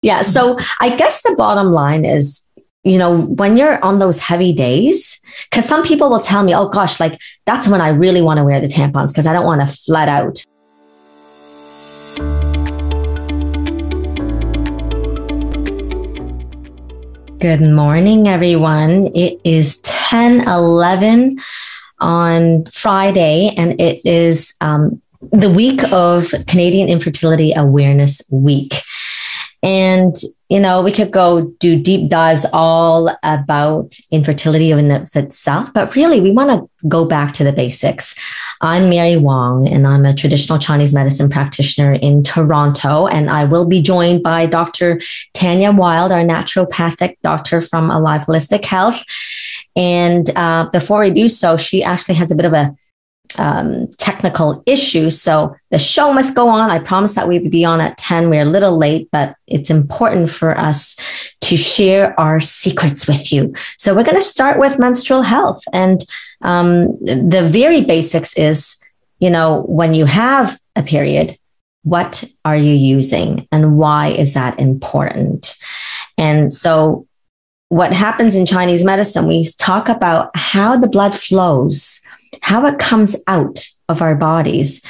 Yeah. So I guess the bottom line is, when you're on those heavy days, because some people will tell me, oh gosh, like that's when I really want to wear the tampons because I don't want to flood out. Good morning, everyone. It is 10:11 on Friday, and it is the week of Canadian Infertility Awareness Week. And, we could go do deep dives all about infertility in itself, but really we want to go back to the basics. I'm Mary Wong, and I'm a traditional Chinese medicine practitioner in Toronto, and I will be joined by Dr. Tanya Wild, our naturopathic doctor from Alive Holistic Health. And before we do so, she actually has a bit of a technical issue. So the show must go on. I promised that we would be on at 10. We're a little late, but it's important for us to share our secrets with you. So we're going to start with menstrual health. And the very basics is, when you have a period, what are you using and why is that important? And so what happens in Chinese medicine, we talk about how the blood flows, how it comes out of our bodies,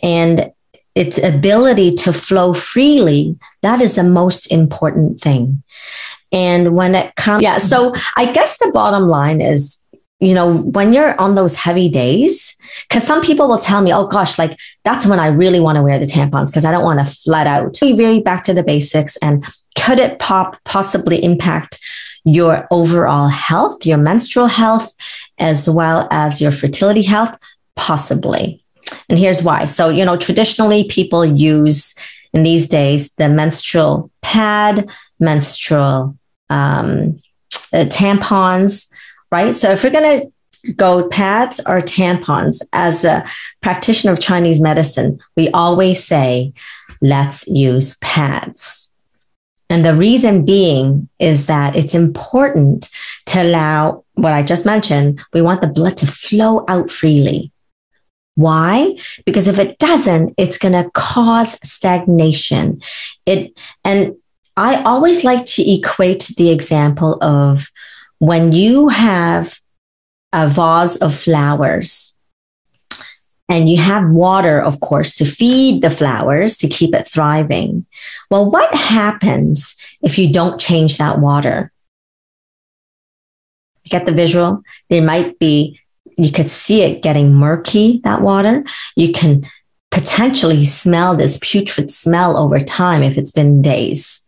and its ability to flow freely. That is the most important thing. And when it comes, so I guess the bottom line is, when you're on those heavy days, because some people will tell me, oh gosh, like that's when I really want to wear the tampons because I don't want to flood out. Be very back to the basics. And could it possibly impact your overall health, your menstrual health, as well as your fertility health? Possibly. And here's why. So, traditionally people use in these days the menstrual pad, menstrual tampons, right? So if we're going to go pads or tampons, as a practitioner of Chinese medicine, we always say, let's use pads. And the reason being is that it's important to allow what I just mentioned. We want the blood to flow out freely. Why? Because if it doesn't, it's going to cause stagnation. And I always like to equate the example of when you have a vase of flowers, and you have water, of course, to feed the flowers to keep it thriving. Well, what happens if you don't change that water? You get the visual? There might be, you could see it getting murky, that water. You can potentially smell this putrid smell over time if it's been days.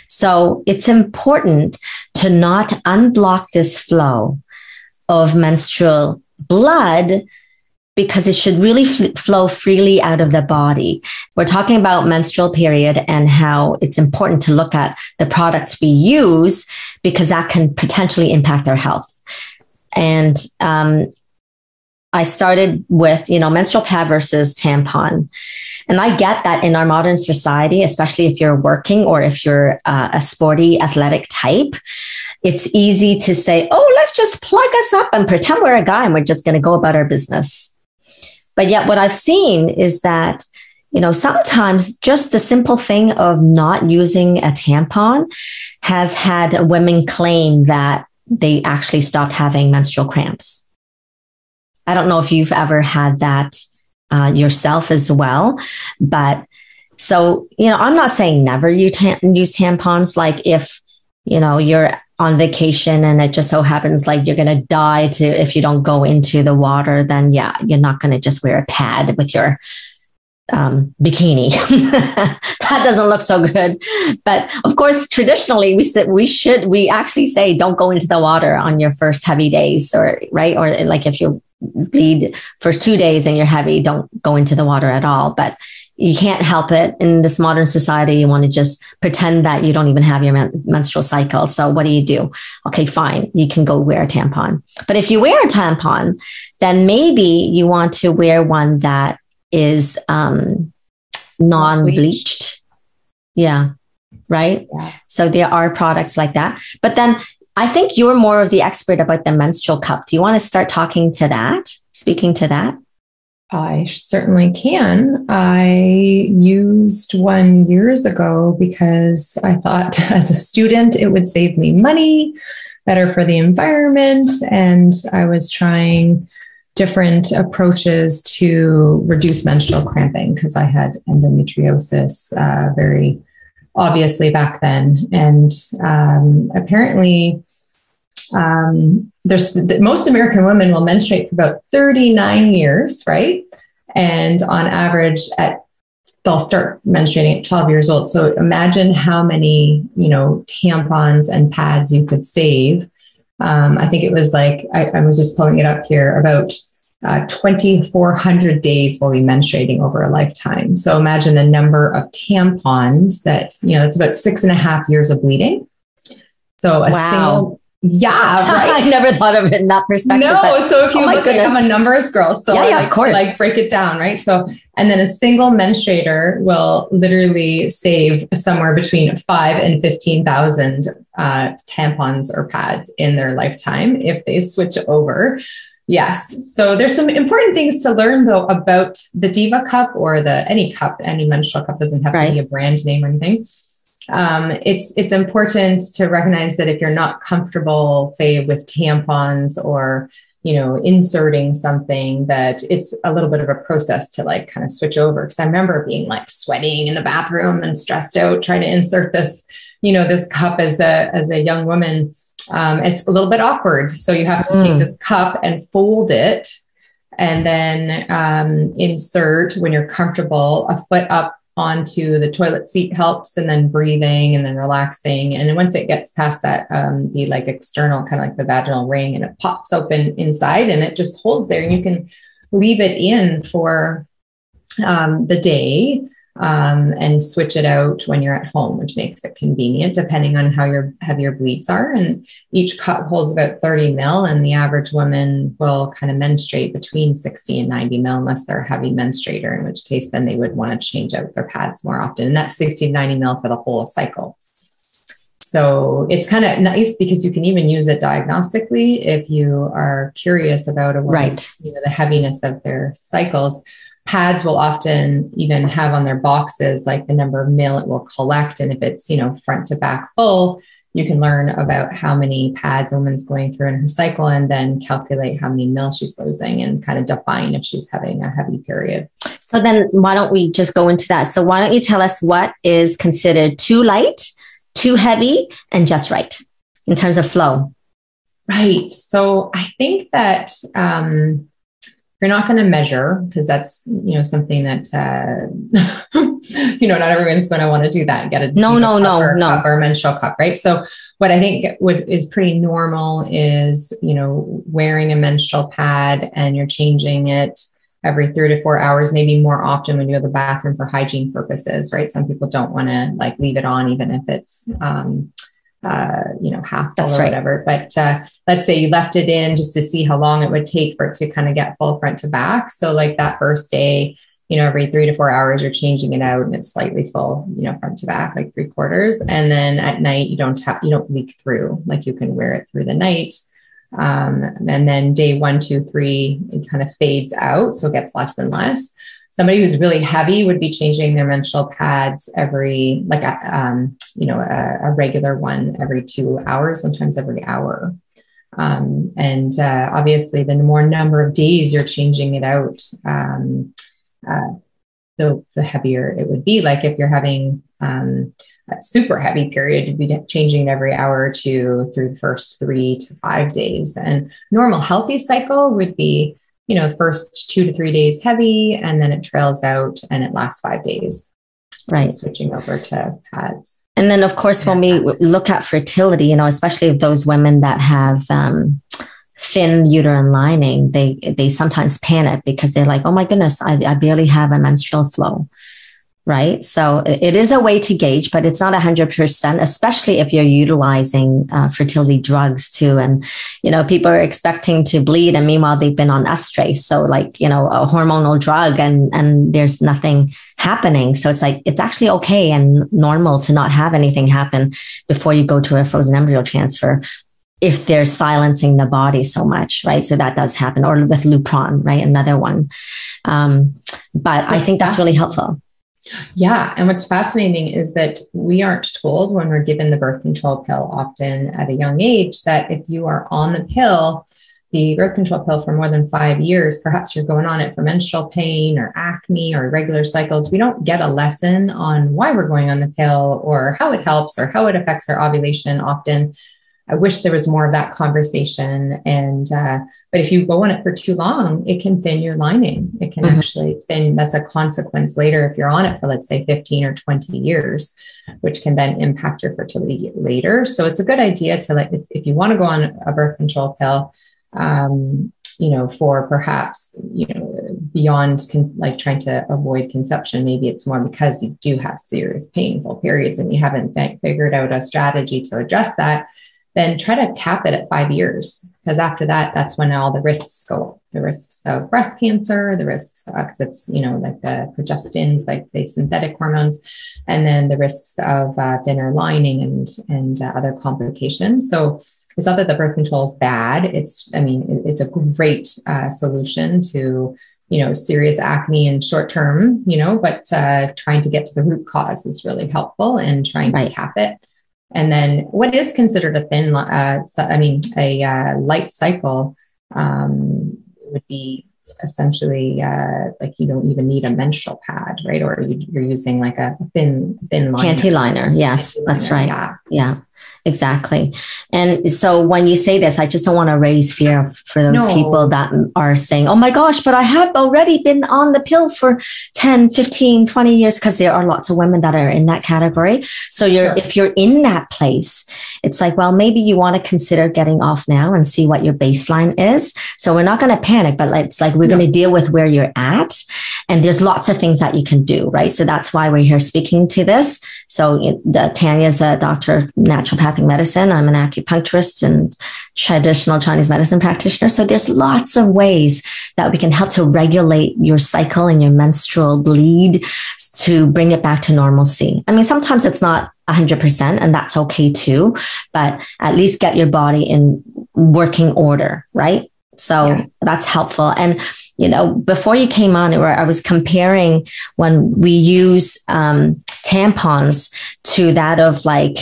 So it's important to not unblock this flow of menstrual blood, because it should really flow freely out of the body. We're talking about menstrual period and how it's important to look at the products we use because that can potentially impact our health. And I started with, menstrual pad versus tampon. And I get that in our modern society, especially if you're working or if you're a sporty athletic type, it's easy to say, oh, let's just plug us up and pretend we're a guy and we're just going to go about our business. But yet what I've seen is that, sometimes just the simple thing of not using a tampon has had women claim that they actually stopped having menstrual cramps. I don't know if you've ever had that yourself as well. But so, I'm not saying never use tampons. Like if, you're on vacation and it just so happens like you're going to die if you don't go into the water, then you're not going to just wear a pad with your bikini. That doesn't look so good. But of course, traditionally we actually say don't go into the water on your first heavy days, or like if you bleed first 2 days and you're heavy, don't go into the water at all. But you can't help it. In this modern society, you want to just pretend that you don't even have your menstrual cycle. So what do? Okay, fine. You can go wear a tampon. But if you wear a tampon, then maybe you want to wear one that is non-bleached. Yeah. Right. Yeah. So there are products like that. But then I think you're more of the expert about the menstrual cup. Do you want to start speaking to that? I certainly can. I used one years ago because I thought as a student it would save me money, better for the environment. And I was trying different approaches to reduce menstrual cramping because I had endometriosis very obviously back then. And apparently, most American women will menstruate for about 39 years, right? And on average, they'll start menstruating at 12 years old. So imagine how many, tampons and pads you could save. I think it was like, I was just pulling it up here, about 2,400 days will be menstruating over a lifetime. So imagine the number of tampons that, it's about 6.5 years of bleeding. So single, yeah, right. I never thought of it in that perspective. No, so if you look at, I'm a numbers girl, so of course. Like break it down, right? So, and then a single menstruator will literally save somewhere between 5,000 and 15,000 tampons or pads in their lifetime if they switch over. Yes. So there's some important things to learn though about the Diva cup or any menstrual cup, doesn't have to be a brand name or anything. It's important to recognize that if you're not comfortable, say with tampons or, inserting something, that it's a little bit of a process to like kind of switch over. Cause I remember being like sweating in the bathroom and stressed out trying to insert this, this cup as a young woman. It's a little bit awkward. So you have to take this cup and fold it and then insert when you're comfortable. A foot up onto the toilet seat helps, and then breathing and then relaxing. And then once it gets past that, the like external, kind of like the vaginal ring, and it pops open inside and it just holds there, and you can leave it in for the day. And switch it out when you're at home, which makes it convenient depending on how heavy your bleeds are. And each cup holds about 30 mil, and the average woman will kind of menstruate between 60 and 90 mil unless they're a heavy menstruator, in which case then they would want to change out their pads more often. And that's 60 to 90 mil for the whole cycle. So it's kind of nice because you can even use it diagnostically if you are curious about a woman's, the heaviness of their cycles. Pads will often even have on their boxes like the number of mil it will collect. And if it's, front to back full, you can learn about how many pads a woman's going through in her cycle, and then calculate how many mil she's losing and kind of define if she's having a heavy period. So then why don't we just go into that? So why don't you tell us what is considered too light, too heavy, and just right in terms of flow? Right. So I think that, you're not going to measure because that's, something that, not everyone's going to want to do that and get a cup or a menstrual cup. Right. So what I think is pretty normal is, wearing a menstrual pad and you're changing it every 3 to 4 hours, maybe more often when you go to the bathroom for hygiene purposes. Right. Some people don't want to like leave it on, even if it's, half full or whatever. But let's say you left it in just to see how long it would take for it to kind of get full front to back. So like that first day, every 3 to 4 hours, you're changing it out and it's slightly full, front to back, like 3/4. And then at night, you don't leak through, like you can wear it through the night. And then day 1, 2, 3, it kind of fades out. So it gets less and less. Somebody who's really heavy would be changing their menstrual pads every, like, a regular one every 2 hours, sometimes every hour. Obviously, the more number of days you're changing it out, the heavier it would be. Like if you're having a super heavy period, you'd be changing it every hour or two through the first 3 to 5 days. And normal healthy cycle would be, the first 2 to 3 days heavy, and then it trails out and it lasts 5 days. Right. Switching over to pads. And then of course, when we look at fertility, especially of those women that have thin uterine lining, they sometimes panic because they're like, oh my goodness, I barely have a menstrual flow. Right. So it is a way to gauge, but it's not 100%, especially if you're utilizing fertility drugs too. And, people are expecting to bleed, and meanwhile they've been on estradiol. So like, a hormonal drug and there's nothing happening. So it's like, it's actually okay and normal to not have anything happen before you go to a frozen embryo transfer. if they're silencing the body so much, right? So that does happen, or with Lupron, right? Another one. But I think that's really helpful. Yeah. And what's fascinating is that we aren't told when we're given the birth control pill, often at a young age, that if you are on the pill, the birth control pill, for more than 5 years, perhaps you're going on it for menstrual pain or acne or irregular cycles. We don't get a lesson on why we're going on the pill or how it helps or how it affects our ovulation often. I wish there was more of that conversation. And, but if you go on it for too long, it can thin your lining. It can actually thin. That's a consequence later if you're on it for, let's say, 15 or 20 years, which can then impact your fertility later. So it's a good idea to, like, if you want to go on a birth control pill, for perhaps, beyond like trying to avoid conception, maybe it's more because you do have serious painful periods and you haven't figured out a strategy to address that, then try to cap it at 5 years. Because after that, that's when all the risks go up. The risks of breast cancer, the risks, because it's, like the progestins, like the synthetic hormones, and then the risks of thinner lining and other complications. So it's not that the birth control is bad. It's a great solution to, serious acne in short term, but trying to get to the root cause is really helpful, and trying to cap it. And then what is considered a thin, light cycle would be essentially like you don't even need a menstrual pad, right? Or you're using like a thin liner. Panty liner. Yes, that's right. Yeah, exactly. And so when you say this, I just don't want to raise fear for those people that are saying, oh my gosh, but I have already been on the pill for 10, 15, 20 years, because there are lots of women that are in that category. So if you're in that place, it's like, well, maybe you want to consider getting off now and see what your baseline is. So we're not going to panic, but it's like, we're going to deal with where you're at. And there's lots of things that you can do, right? So that's why we're here speaking to this. So Tanya's a doctor of naturopathic medicine. I'm an acupuncturist and traditional Chinese medicine practitioner. So there's lots of ways that we can help to regulate your cycle and your menstrual bleed to bring it back to normalcy. I mean, sometimes it's not 100%, and that's okay too, but at least get your body in working order, right? So that's helpful. And, before you came on, I was comparing when we use tampons to that of like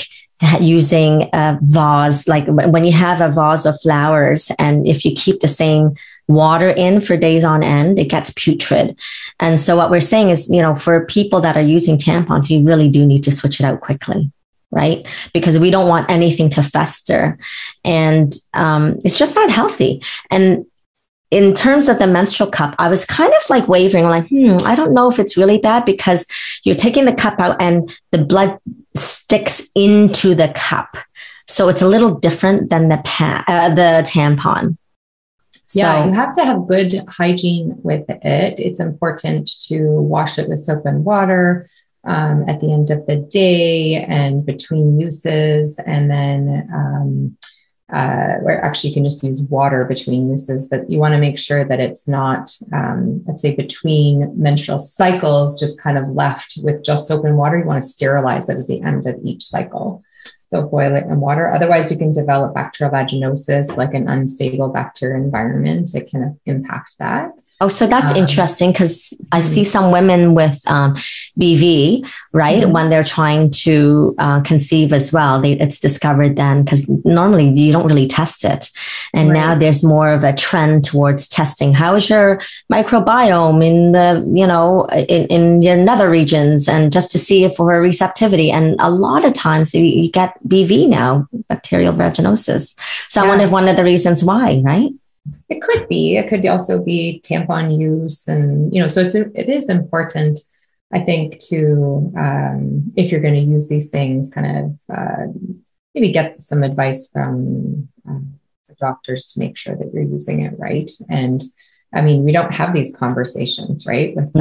using a vase, like when you have a vase of flowers, and if you keep the same water in for days on end, it gets putrid. And so what we're saying is, for people that are using tampons, you really do need to switch it out quickly. Right? Because we don't want anything to fester, and it's just not healthy. And in terms of the menstrual cup, I was kind of like wavering, like, I don't know if it's really bad, because you're taking the cup out and the blood sticks into the cup. So it's a little different than the tampon. So you have to have good hygiene with it. It's important to wash it with soap and water at the end of the day and between uses. And then where actually you can just use water between uses, but you want to make sure that it's not, let's say, between menstrual cycles, just kind of left with just soap and water. You want to sterilize it at the end of each cycle. So boil it in water. Otherwise, you can develop bacterial vaginosis, like an unstable bacterial environment. It can impact that. Oh, so that's interesting, because I see some women with BV, right? When they're trying to conceive as well, it's discovered then, because normally you don't really test it. And now there's more of a trend towards testing. How is your microbiome in the, in your nether regions, and just to see if for receptivity. And a lot of times you get BV now, bacterial vaginosis. So I wonder if one of the reasons why, right? It could be. It could also be tampon use, and so it is important, I think, to if you're going to use these things, kind of maybe get some advice from doctors to make sure that you're using it right. And I mean, we don't have these conversations, right, with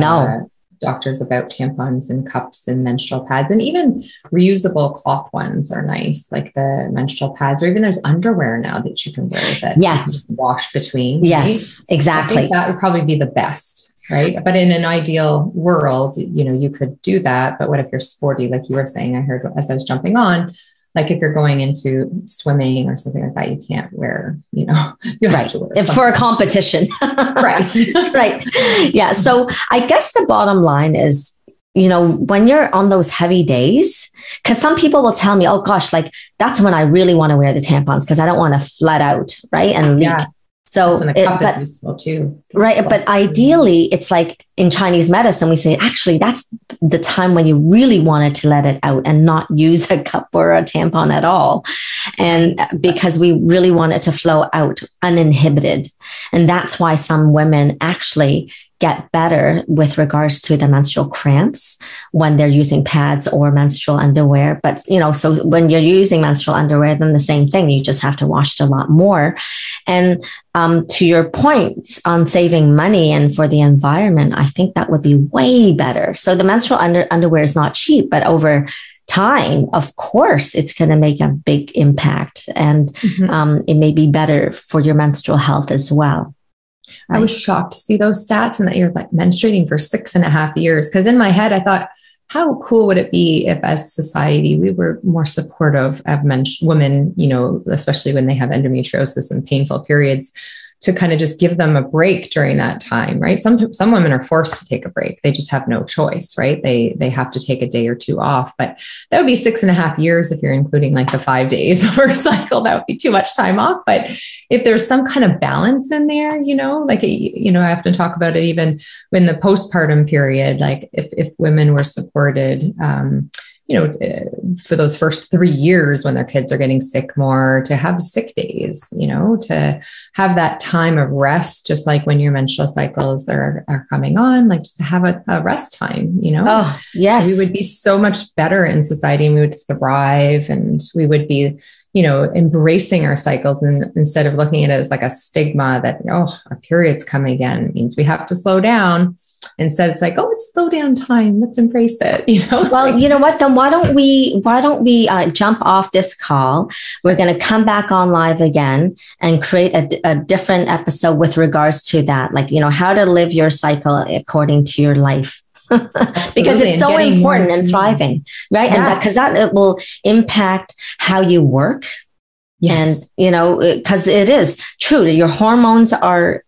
doctors about tampons and cups and menstrual pads, and even reusable cloth ones are nice, like the menstrual pads, or even there's underwear now that you can wear that you can just wash between. Yes, right? Exactly. I think that would probably be the best, right? But in an ideal world, you could do that. But what if you're sporty, like you were saying, I heard as I was jumping on, like if you're going into swimming or something like that, you can't wear, you know, you have Right. to wear For a competition. Right. Right. Yeah. So I guess the bottom line is, you know, when you're on those heavy days, because some people will tell me, oh gosh, like that's when I really want to wear the tampons because I don't want to flood out, right? And leak. Yeah. So, That's when the cup is useful too. Right. But ideally, it's like in Chinese medicine, we say, actually, that's the time when you really wanted to let it out and not use a cup or a tampon at all. And because we really want it to flow out uninhibited. And that's why some women actually get better with regards to the menstrual cramps when they're using pads or menstrual underwear. But, you know, so when you're using menstrual underwear, then the same thing, you just have to wash it a lot more. And to your point on saving money and for the environment, I think that would be way better. So the menstrual underwear is not cheap, but over time, of course, it's going to make a big impact. And it may be better for your menstrual health as well. I was shocked to see those stats and that you're like menstruating for 6.5 years. Because in my head, I thought, how cool would it be if as society, we were more supportive of women, you know, especially when they have endometriosis and painful periods, to kind of just give them a break during that time, right? Some women are forced to take a break. They just have no choice, right? They have to take a day or two off, but that would be 6.5 years. If you're including like the 5 days of her cycle, that would be too much time off. But if there's some kind of balance in there, you know, like, you know, I often talk about it even in the postpartum period, like if women were supported, you know, for those first 3 years when their kids are getting sick more, to have sick days, you know, to have that time of rest, just like when your menstrual cycles are coming on, like just to have a rest time, you know. Oh, yes. We would be so much better in society and we would thrive and we would be, you know, embracing our cycles, and instead of looking at it as like a stigma that, oh, our period's coming again, it means we have to slow down. Instead, it's like, oh, it's slow down time. Let's embrace it. You know. Well, you know what? Then why don't we jump off this call? We're going to come back on live again and create a different episode with regards to that, like, you know, how to live your cycle according to your life. Because it's so important and thriving, right? Yeah. And because that it will impact how you work. Yes. And, you know, because it is true that your hormones are,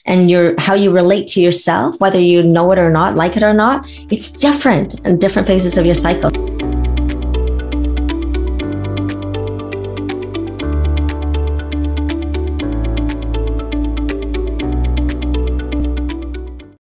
and how you relate to yourself, whether you know it or not, like it or not, it's different in different phases of your cycle.